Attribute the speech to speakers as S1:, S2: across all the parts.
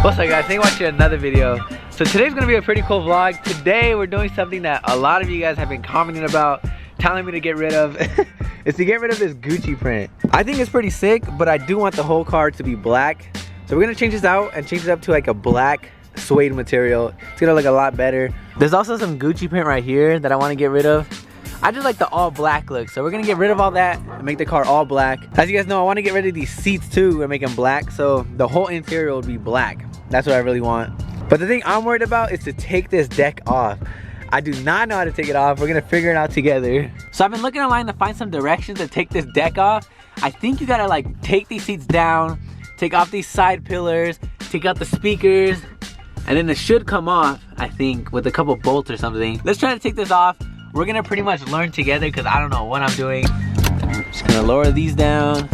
S1: What's up guys, thank you for watching another video. So today's gonna be a pretty cool vlog. Today we're doing something that a lot of you guys have been commenting about, telling me to get rid of. It's to get rid of this Gucci print. I think it's pretty sick, but I do want the whole car to be black. So we're gonna change this out and change it up to like a black suede material. It's gonna look a lot better. There's also some Gucci print right here that I wanna get rid of. I just like the all black look, so we're gonna get rid of all that and make the car all black. As you guys know, I want to get rid of these seats too and make them black, so the whole interior will be black. That's what I really want. But the thing I'm worried about is to take this deck off. I do not know how to take it off. We're gonna figure it out together. So I've been looking online to find some directions to take this deck off. I think you gotta like take these seats down, take off these side pillars, take out the speakers, and then it should come off, I think, with a couple bolts or something. Let's try to take this off. We're gonna pretty much learn together because I don't know what I'm doing. Just gonna lower these down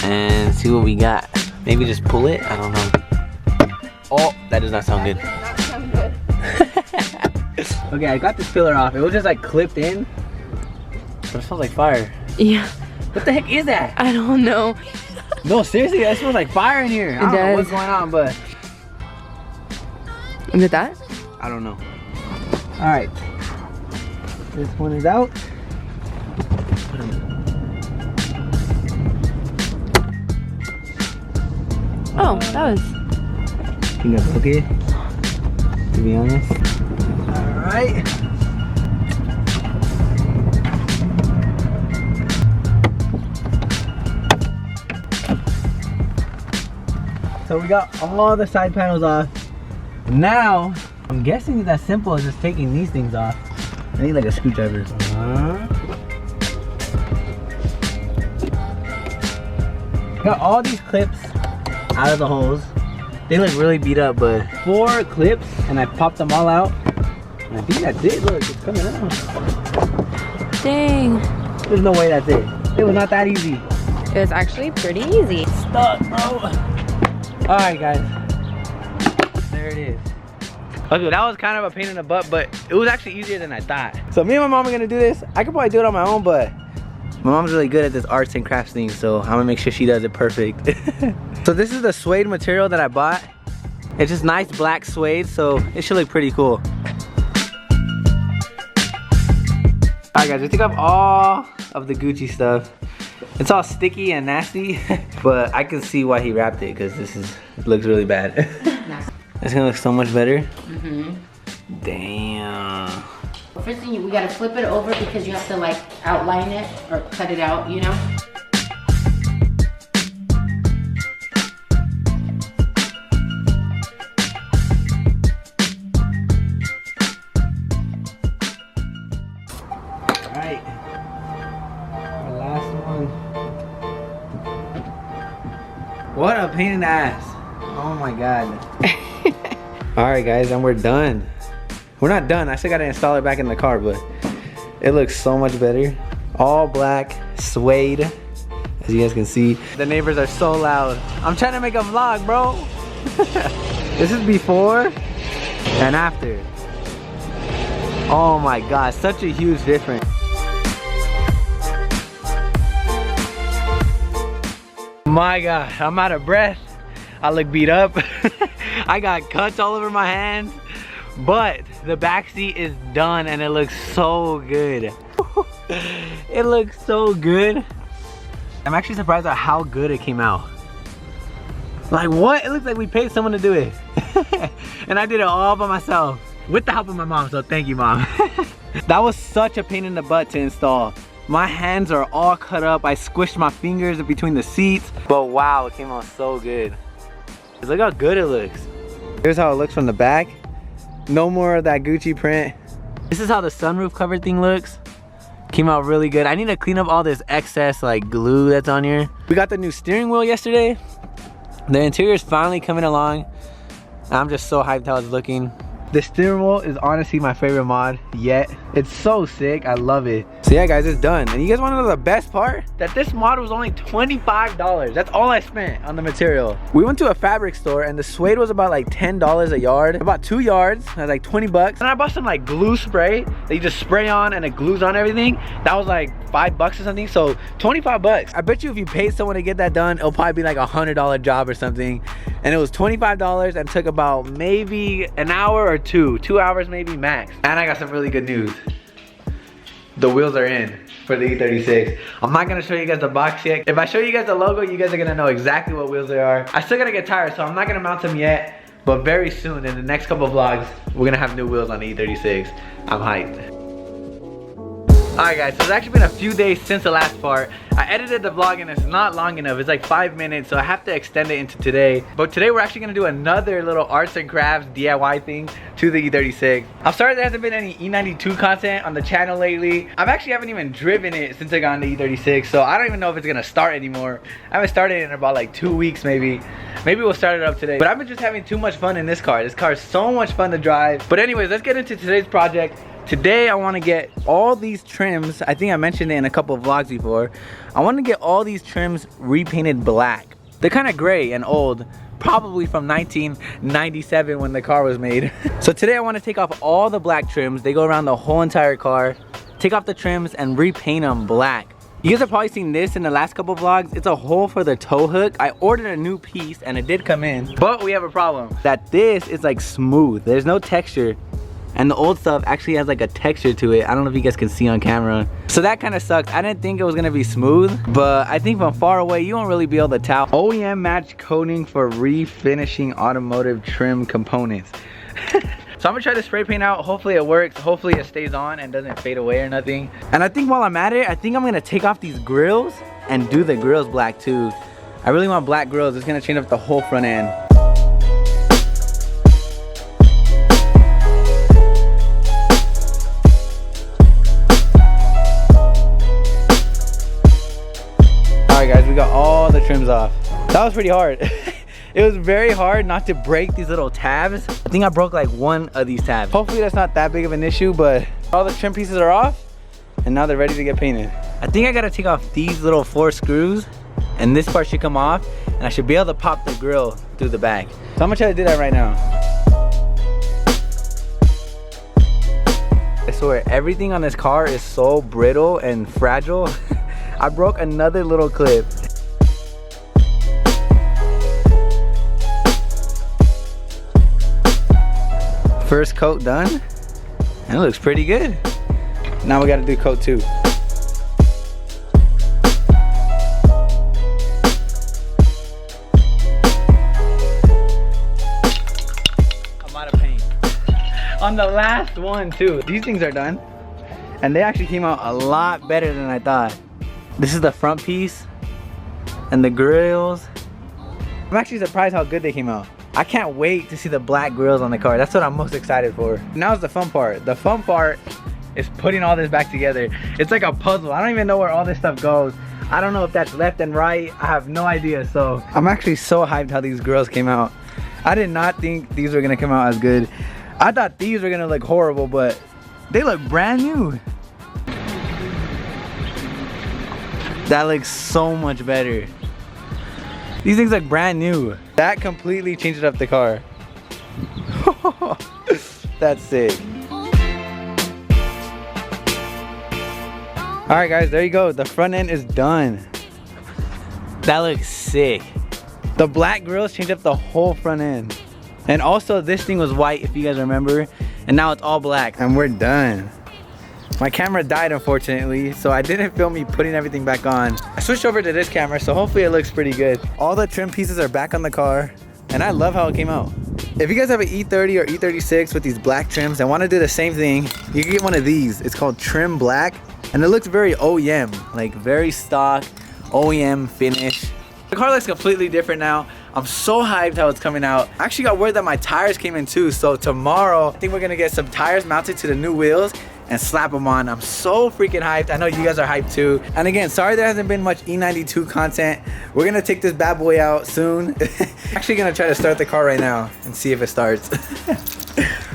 S1: and see what we got. Maybe just pull it, I don't know. Oh, that does not sound good.
S2: That does not sound good.
S1: Okay, I got this pillar off. It was just like clipped in, but it smells like fire.
S2: Yeah.
S1: What the heck is that?
S2: I don't know.
S1: No, seriously, that smells like fire in here. I don't know what's going on, but.
S2: Is it that?
S1: I don't know. All right. This one is out.
S2: Oh, that was.
S1: I think that's okay, to be honest. All right. So we got all the side panels off. Now, I'm guessing it's as simple as just taking these things off. I need like a screwdriver. Got all these clips out of the holes. They look really beat up, but 4 clips and I popped them all out. And I think that's it. Look, it's coming out.
S2: Dang.
S1: There's no way that's it. It was not that easy.
S2: It was actually pretty easy.
S1: Stuck, bro. All right, guys. There it is. Okay, that was kind of a pain in the butt, but it was actually easier than I thought. So me and my mom are gonna do this. I could probably do it on my own, but my mom's really good at this arts and crafts thing, so I'm gonna make sure she does it perfect. So this is the suede material that I bought. It's just nice black suede, so it should look pretty cool. Alright guys, we took off all of the Gucci stuff. It's all sticky and nasty, but I can see why he wrapped it, because it looks really bad. It's gonna look so much better. Damn.
S3: First thing, we gotta flip it over because you have to like outline it or cut it out, you know?
S1: Alright. Our last one. What a pain in the ass. Oh my god. Alright guys, and we're done. We're not done. I still gotta install it back in the car, but it looks so much better. All black, suede, as you guys can see. The neighbors are so loud. I'm trying to make a vlog, bro. This is before and after. Oh my god, such a huge difference. My god, I'm out of breath. I look beat up. I got cuts all over my hands. But the back seat is done and it looks so good. It looks so good. I'm actually surprised at how good it came out. Like what? It looks like we paid someone to do it. And I did it all by myself with the help of my mom, so thank you, mom. That was such a pain in the butt to install. My hands are all cut up. I squished my fingers in between the seats. But wow, it came out so good. Look how good it looks. Here's how it looks from the back. No more of that Gucci print. This is how the sunroof cover thing looks. Came out really good. I need to clean up all this excess like glue that's on here. We got the new steering wheel yesterday. The interior is finally coming along. I'm just so hyped how it's looking. The steering wheel is honestly my favorite mod yet. It's so sick, I love it. So yeah guys, it's done. And you guys wanna know the best part? That this mod was only $25. That's all I spent on the material. We went to a fabric store and the suede was about like $10 a yard. About 2 yards, that was like 20 bucks. And I bought some like glue spray that you just spray on and it glues on everything. That was like $5 or something, so 25 bucks. I bet you if you paid someone to get that done, it'll probably be like $100 job or something. and it was $25 and took about maybe an hour or 2 hours maybe max. And I got some really good news. The wheels are in for the E36. I'm not gonna show you guys the box yet. If I show you guys the logo, you guys are gonna know exactly what wheels they are. I still gotta get tires, so I'm not gonna mount them yet, but very soon in the next couple of vlogs, we're gonna have new wheels on the E36. I'm hyped. Alright guys, so it's actually been a few days since the last part. I edited the vlog and it's not long enough. It's like 5 minutes, so I have to extend it into today. But today we're actually gonna do another little arts and crafts DIY thing to the E36. I'm sorry there hasn't been any E92 content on the channel lately. I actually haven't even driven it since I got on the E36, so I don't even know if it's gonna start anymore. I haven't started it in about like 2 weeks maybe. Maybe we'll start it up today. But I've been just having too much fun in this car. This car is so much fun to drive. But anyways, let's get into today's project. Today I want to get all these trims. I think I mentioned it in a couple of vlogs before. I want to get all these trims repainted black. They're kind of gray and old, probably from 1997 when the car was made. So today I want to take off all the black trims. They go around the whole entire car. Take off the trims and repaint them black. You guys have probably seen this in the last couple of vlogs. It's a hole for the tow hook. I ordered a new piece and it did come in, but we have a problem. That this is like smooth. There's no texture. And the old stuff actually has like a texture to it. I don't know if you guys can see on camera. So that kind of sucks. I didn't think it was gonna be smooth, but I think from far away, you won't really be able to tell. OEM match coating for refinishing automotive trim components. So I'm gonna try to spray paint out. Hopefully it works. Hopefully it stays on and doesn't fade away or nothing. And I think while I'm at it, I think I'm gonna take off these grills and do the grills black too. I really want black grills. It's gonna change up the whole front end. Alright guys, we got all the trims off. That was pretty hard. It was very hard not to break these little tabs. I think I broke like one of these tabs. Hopefully that's not that big of an issue, but all the trim pieces are off and now they're ready to get painted. I think I gotta take off these little 4 screws and this part should come off and I should be able to pop the grill through the back. So I'm gonna try to do that right now. I swear, everything on this car is so brittle and fragile. I broke another little clip. First coat done, and it looks pretty good. Now we gotta do coat 2. I'm out of paint. On the last one too. These things are done, and they actually came out a lot better than I thought. This is the front piece and the grills. I'm actually surprised how good they came out. I can't wait to see the black grills on the car. That's what I'm most excited for. Now is the fun part. The fun part is putting all this back together. It's like a puzzle. I don't even know where all this stuff goes. I don't know if that's left and right. I have no idea. So I'm actually so hyped how these grills came out. I did not think these were gonna come out as good. I thought these were gonna look horrible, but they look brand new. That looks so much better. These things look brand new. That completely changed up the car. That's sick. Alright guys, there you go. The front end is done. That looks sick. The black grills changed up the whole front end. And also this thing was white if you guys remember. And now it's all black and we're done. My camera died unfortunately, so I didn't film me putting everything back on. I switched over to this camera, so hopefully it looks pretty good. All the trim pieces are back on the car, and I love how it came out. If you guys have an E30 or E36 with these black trims and want to do the same thing, you can get one of these. It's called Trim Black, and it looks very OEM, like very stock, OEM finish. The car looks completely different now. I'm so hyped how it's coming out. I actually got word that my tires came in too, so tomorrow I think we're gonna get some tires mounted to the new wheels and slap them on. I'm so freaking hyped. I know you guys are hyped too. And again, sorry there hasn't been much E92 content. We're gonna take this bad boy out soon. Actually gonna try to start the car right now and see if it starts.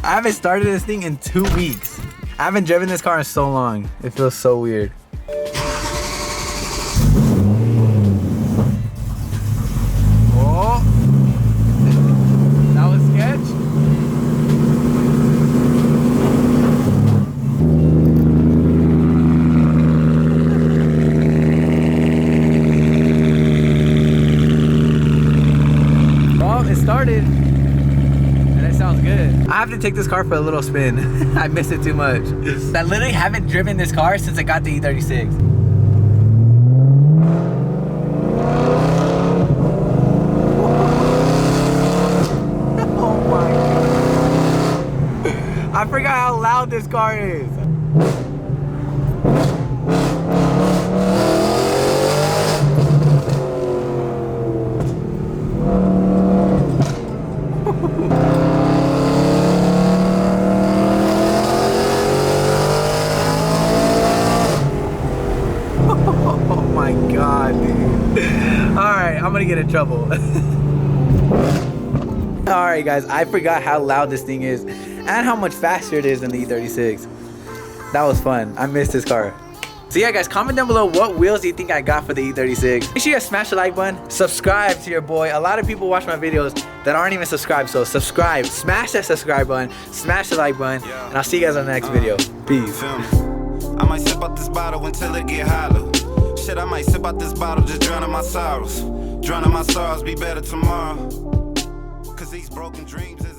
S1: I haven't started this thing in 2 weeks. I haven't driven this car in so long. It feels so weird. Oh, that was sketch. started. And it sounds good. I have to take this car for a little spin. I miss it too much. I literally haven't driven this car since I got the E36. I forgot how loud this car is. Oh my God, dude. All right, I'm gonna get in trouble. All right, guys, I forgot how loud this thing is and how much faster it is than the E36. That was fun. I missed this car. So yeah, guys, comment down below what wheels do you think I got for the E36. Make sure you guys smash the like button, subscribe to your boy. A lot of people watch my videos that aren't even subscribed, so subscribe, smash that subscribe button, smash the like button, and I'll see you guys on the next video. Peace.
S4: I might sip out this bottle until it get hollow. Shit, I might sip out this bottle, just drowning my sorrows. Drowning my sorrows, be better tomorrow. Cause these broken dreams is